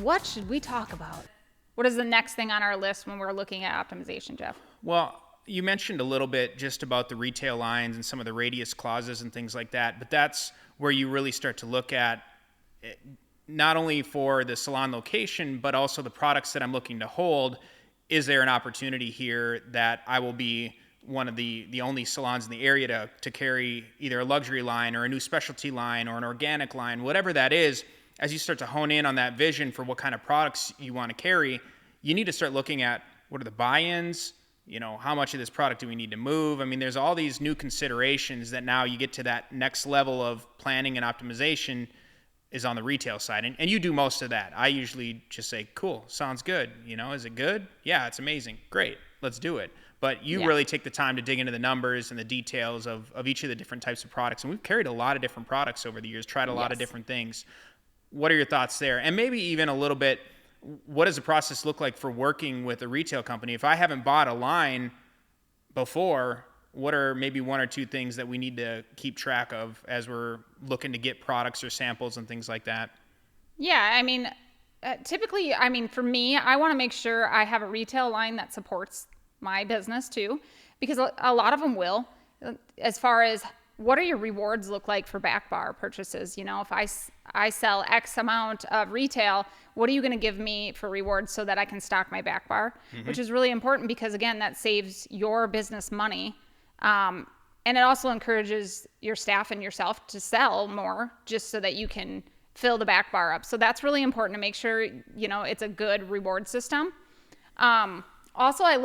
what should we talk about? What is the next thing on our list when we're looking at optimization, Jeff? Well, you mentioned a little bit just about the retail lines and some of the radius clauses and things like that, but that's where you really start to look at it, not only for the salon location, but also the products that I'm looking to hold. Is there an opportunity here that I will be one of the only salons in the area to carry either a luxury line or a new specialty line or an organic line, whatever that is. As you start to hone in on that vision for what kind of products you want to carry, you need to start looking at what are the buy-ins, how much of this product do we need to move? I mean, there's all these new considerations that now you get to that next level of planning and optimization is on the retail side. And you do most of that. I usually just say, cool, sounds good. Is it good? Yeah, it's amazing. Great, let's do it. But you really take the time to dig into the numbers and the details of each of the different types of products. And we've carried a lot of different products over the years, tried a lot of different things. What are your thoughts there? And maybe even a little bit, what does the process look like for working with a retail company? If I haven't bought a line before, what are maybe one or two things that we need to keep track of as we're looking to get products or samples and things like that? Yeah, I mean, typically, for me, I want to make sure I have a retail line that supports my business too, because a lot of them will, as far as what do your rewards look like for back bar purchases? If I sell X amount of retail, what are you going to give me for rewards so that I can stock my back bar? Which is really important because, again, that saves your business money. And it also encourages your staff and yourself to sell more just so that you can fill the back bar up. So that's really important to make sure, it's a good reward system. Also, I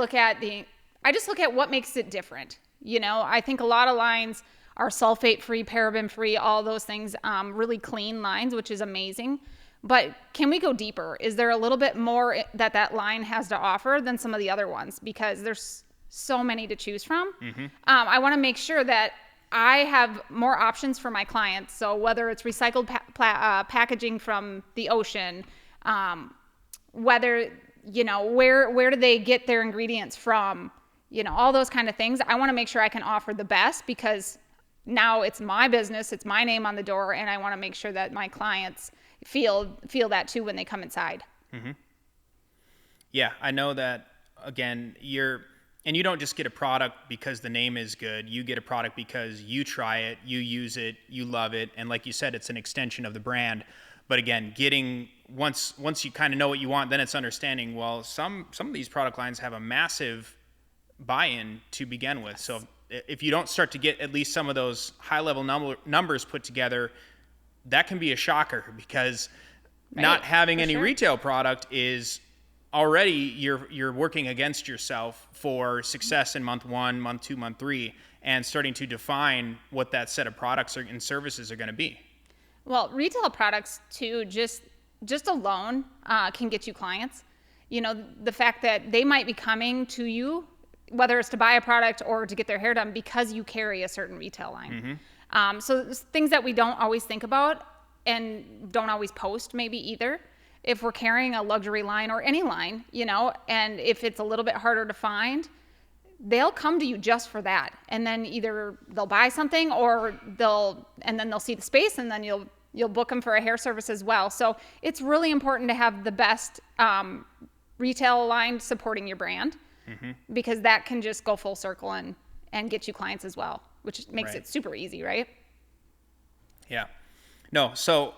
just look at what makes it different. I think a lot of lines are sulfate-free, paraben-free, all those things, really clean lines, which is amazing. But can we go deeper? Is there a little bit more that line has to offer than some of the other ones? Because there's so many to choose from. I want to make sure that I have more options for my clients. So whether it's recycled packaging from the ocean, whether, where do they get their ingredients from, all those kind of things. I want to make sure I can offer the best because now it's my business, it's my name on the door, and I want to make sure that my clients feel that too when they come inside. Yeah, I know that, again, you don't just get a product because the name is good. You get a product because you try it, you use it, you love it, and like you said, it's an extension of the brand. But again, once you kind of know what you want, then it's understanding, well, some of these product lines have a massive buy-in to begin with. So if you don't start to get at least some of those high-level numbers put together, that can be a shocker because not having any retail product is already you're working against yourself for success in month 1, month 2, month 3, and starting to define what that set of products and services are going to be. Well, retail products too, just alone can get you clients. The fact that they might be coming to you, whether it's to buy a product or to get their hair done, because you carry a certain retail line. So there's things that we don't always think about and don't always post maybe either. If we're carrying a luxury line or any line, and if it's a little bit harder to find, they'll come to you just for that. And then either they'll buy something or they'll see the space and then you'll book them for a hair service as well. So it's really important to have the best retail line supporting your brand because that can just go full circle and get you clients as well, which makes it super easy, right? Yeah. No, so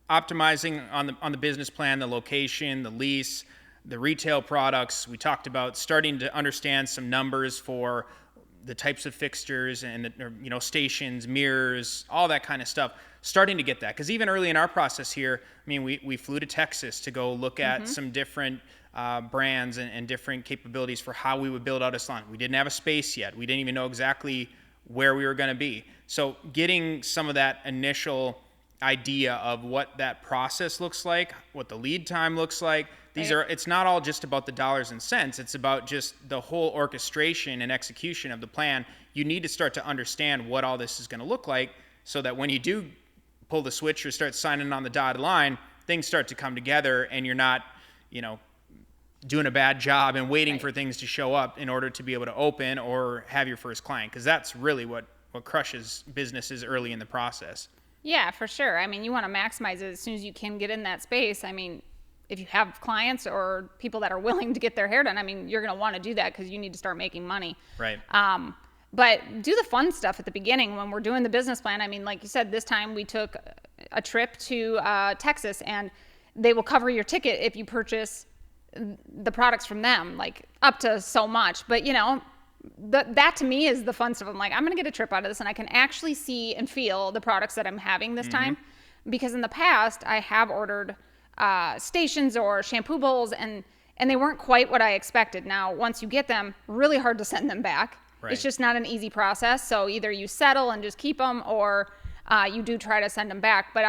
optimizing on the business plan, the location, the lease, the retail products. We talked about starting to understand some numbers for the types of fixtures and stations, mirrors, all that kind of stuff. Starting to get that, because even early in our process here, we flew to Texas to go look at some different brands and different capabilities for how we would build out a salon. We didn't have a space yet. We didn't even know exactly where we were going to be. So getting some of that initial idea of what that process looks like, what the lead time looks like. It's not all just about the dollars and cents. It's about just the whole orchestration and execution of the plan. You need to start to understand what all this is going to look like so that when you do pull the switch or start signing on the dotted line, things start to come together and you're not, doing a bad job and waiting for things to show up in order to be able to open or have your first client. Because that's really what crushes businesses early in the process. Yeah, for sure. You want to maximize it as soon as you can get in that space. if you have clients or people that are willing to get their hair done, I mean, you're going to want to do that because you need to start making money. Right. But do the fun stuff at the beginning when we're doing the business plan. I mean, like you said, this time we took a trip to Texas, and they will cover your ticket if you purchase the products from them, like up to so much. But, you know, that to me is the fun stuff. I'm like, I'm going to get a trip out of this, and I can actually see and feel the products that I'm having this time. Because in the past, I have ordered stations or shampoo bowls, and they weren't quite what I expected. Now, once you get them, really hard to send them back. Right. It's just not an easy process. So either you settle and just keep them, or you do try to send them back. But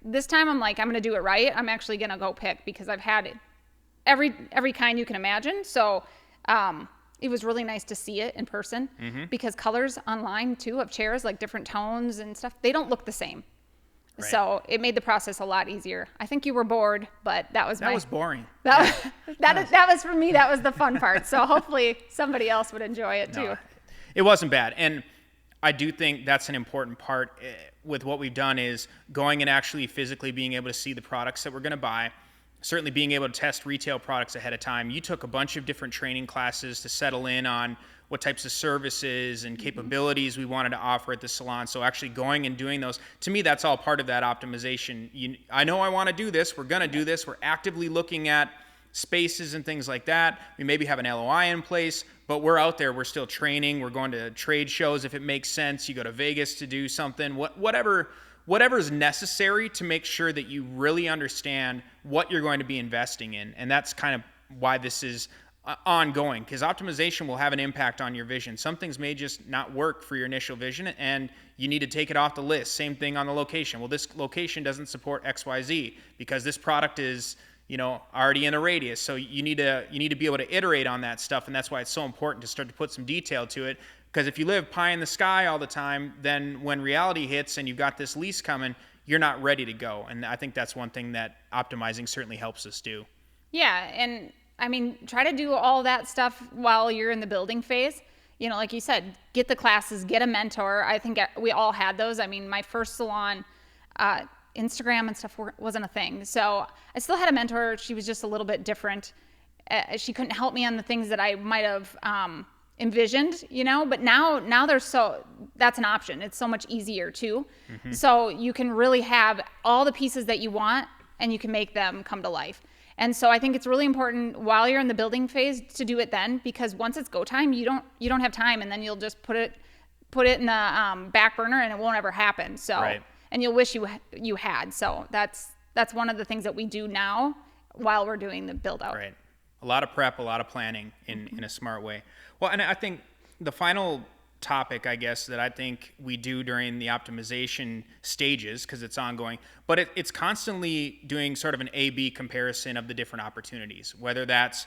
this time I'm like, I'm going to do it right. I'm actually going to go pick, because I've had every kind you can imagine. So it was really nice to see it in person, because colors online too of chairs, like different tones and stuff, they don't look the same. Right. So it made the process a lot easier. I think you were bored, but that was boring. That was for me. That was the fun part. So hopefully somebody else would enjoy it too. It wasn't bad. And I do think that's an important part with what we've done, is going and actually physically being able to see the products that we're going to buy. Certainly being able to test retail products ahead of time. You took a bunch of different training classes to settle in on what types of services and capabilities we wanted to offer at the salon. So actually going and doing those, to me, that's all part of that optimization. I know I want to do this. We're going to do this. We're actively looking at spaces and things like that. We maybe have an LOI in place, but we're out there. We're still training. We're going to trade shows if it makes sense. You go to Vegas to do something, whatever is necessary to make sure that you really understand what you're going to be investing in. And that's kind of why this is ongoing, because optimization will have an impact on your vision. Some things may just not work for your initial vision, and you need to take it off the list. Same thing on the location. Well, this location doesn't support XYZ because this product is, already in a radius. So you need to be able to iterate on that stuff, and that's why it's so important to start to put some detail to it. Because if you live pie in the sky all the time, then when reality hits and you've got this lease coming, you're not ready to go. And I think that's one thing that optimizing certainly helps us do. Yeah, and I mean, try to do all that stuff while you're in the building phase. Like you said, get the classes, get a mentor. I think we all had those. I mean, my first salon, Instagram and stuff wasn't a thing. So I still had a mentor. She was just a little bit different. She couldn't help me on the things that I might have envisioned, but now that's an option. It's so much easier too. So you can really have all the pieces that you want, and you can make them come to life. And so I think it's really important while you're in the building phase to do it then, because once it's go time, you don't have time, and then you'll just put it in the back burner, and it won't ever happen. So, right. And you'll wish you had. So that's one of the things that we do now while we're doing the build out. Right. A lot of prep, a lot of planning in a smart way. Well, and I think the final topic, I guess, that I think we do during the optimization stages, because it's ongoing, but it's constantly doing sort of an A/B comparison of the different opportunities, whether that's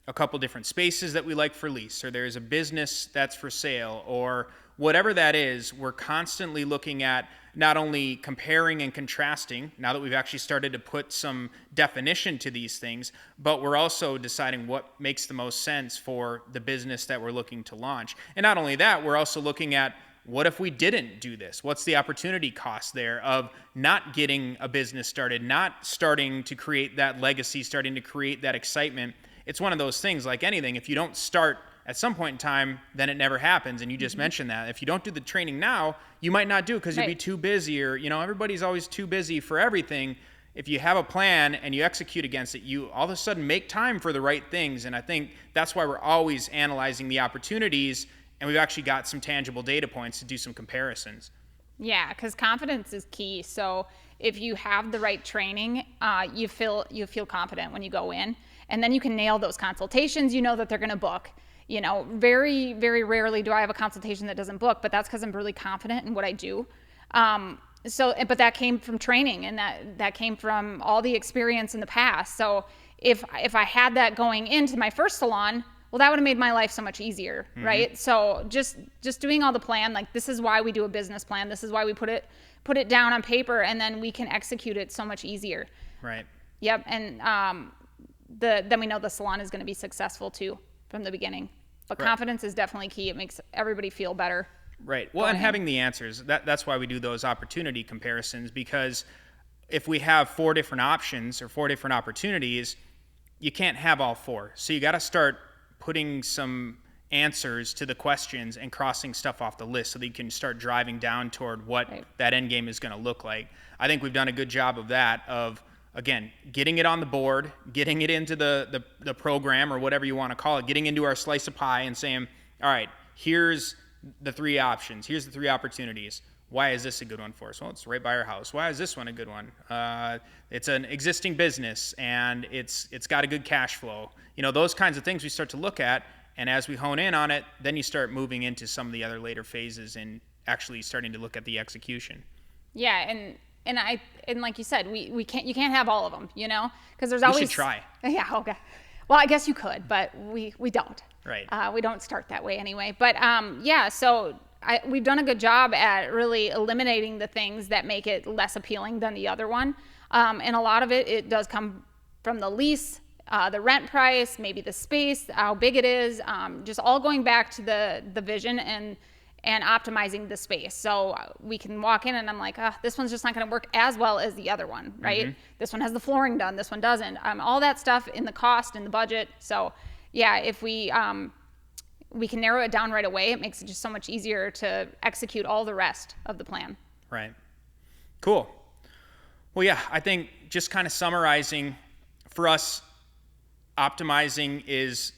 a couple different spaces that we like for lease, or there's a business that's for sale, or whatever that is. We're constantly looking at not only comparing and contrasting, now that we've actually started to put some definition to these things, but we're also deciding what makes the most sense for the business that we're looking to launch. And not only that, we're also looking at, what if we didn't do this? What's the opportunity cost there of not getting a business started, not starting to create that legacy, starting to create that excitement? It's one of those things, like anything, if you don't start at some point in time, then it never happens. And you just mentioned that. If you don't do the training now, you might not do it because you'll be too busy, or, everybody's always too busy for everything. If you have a plan and you execute against it, you all of a sudden make time for the right things. And I think that's why we're always analyzing the opportunities, and we've actually got some tangible data points to do some comparisons. Yeah, because confidence is key. So if you have the right training, you feel confident when you go in, and then you can nail those consultations. You know that they're going to book. Very, very rarely do I have a consultation that doesn't book, but that's because I'm really confident in what I do. But that came from training, and that came from all the experience in the past. So if I had that going into my first salon, well, that would have made my life so much easier, right? So just doing all the plan, like, this is why we do a business plan. This is why we put it down on paper, and then we can execute it so much easier. Right. Yep. And then we know the salon is going to be successful too from the beginning. But confidence is definitely key. It makes everybody feel better. Right. Well, and having the answers, that's why we do those opportunity comparisons, because if we have 4 different options or 4 different opportunities, you can't have all 4. So you got to start putting some answers to the questions and crossing stuff off the list so that you can start driving down toward what that end game is going to look like. I think we've done a good job of that, of, again, getting it on the board, getting it into the program or whatever you want to call it, getting into our slice of pie and saying, all right, here's the 3 options. Here's the 3 opportunities. Why is this a good one for us? Well, it's right by our house. Why is this one a good one? It's an existing business and it's got a good cash flow. Those kinds of things we start to look at. And as we hone in on it, then you start moving into some of the other later phases and actually starting to look at the execution. Yeah, and like you said, you can't have all of them, because there's always. We should try. Yeah. Okay. Well, I guess you could, but we don't. Right. We don't start that way anyway. But yeah. So we've done a good job at really eliminating the things that make it less appealing than the other one, and a lot of it does come from the lease. The rent price, maybe the space, how big it is, just all going back to the vision and optimizing the space. So we can walk in and I'm like, this one's just not going to work as well as the other one, right? Mm-hmm. This one has the flooring done, this one doesn't. All that stuff in the cost and the budget. So yeah, if we can narrow it down right away, it makes it just so much easier to execute all the rest of the plan. Right. Cool. Well, yeah, I think just kind of summarizing for us, optimizing is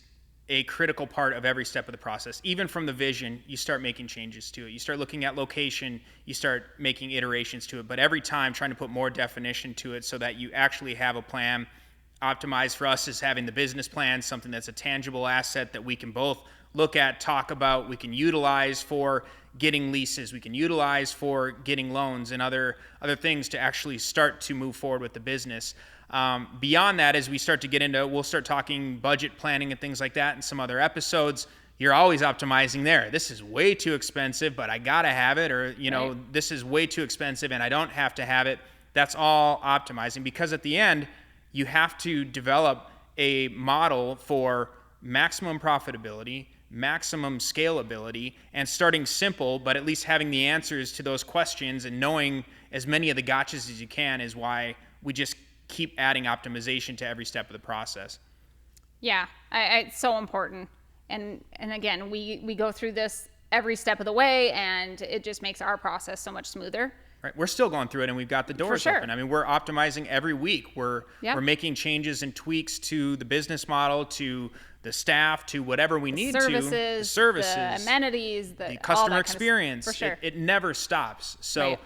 a critical part of every step of the process. Even from the vision, you start making changes to it. You start looking at location, you start making iterations to it, but every time trying to put more definition to it so that you actually have a plan. Optimize for us is having the business plan, something that's a tangible asset that we can both look at, talk about, we can utilize for getting leases, we can utilize for getting loans and other things to actually start to move forward with the business. Beyond that, as we start to get into, we'll start talking budget planning and things like that in some other episodes. You're always optimizing there. This is way too expensive, but I gotta have it, or right. This is way too expensive and I don't have to have it. That's all optimizing, because at the end, you have to develop a model for maximum profitability, maximum scalability, and starting simple, but at least having the answers to those questions and knowing as many of the gotchas as you can is why we just keep adding optimization to every step of the process. Yeah, it's so important. And again, we go through this every step of the way, and it just makes our process so much smoother. Right. We're still going through it, and we've got the doors open. I mean, we're optimizing every week. We're making changes and tweaks to the business model, to the staff, to whatever we need to. The services, the amenities, the customer experience. For sure. It never stops. So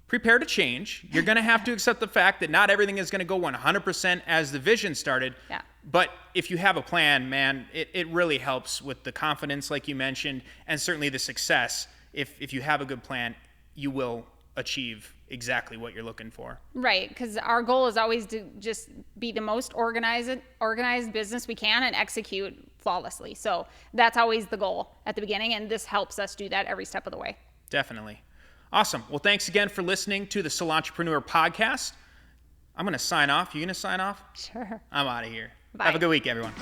prepare to change. You're going to have to accept the fact that not everything is going to go 100% as the vision started. Yeah. But if you have a plan, man, it really helps with the confidence, like you mentioned, and certainly the success. If you have a good plan, you will achieve exactly what you're looking for. Right, because our goal is always to just be the most organized business we can and execute flawlessly. So that's always the goal at the beginning, and this helps us do that every step of the way. Definitely. Awesome. Well, thanks again for listening to the Salontrepreneur podcast. I'm going to sign off. You going to sign off? Sure. I'm out of here. Bye. Have a good week, everyone.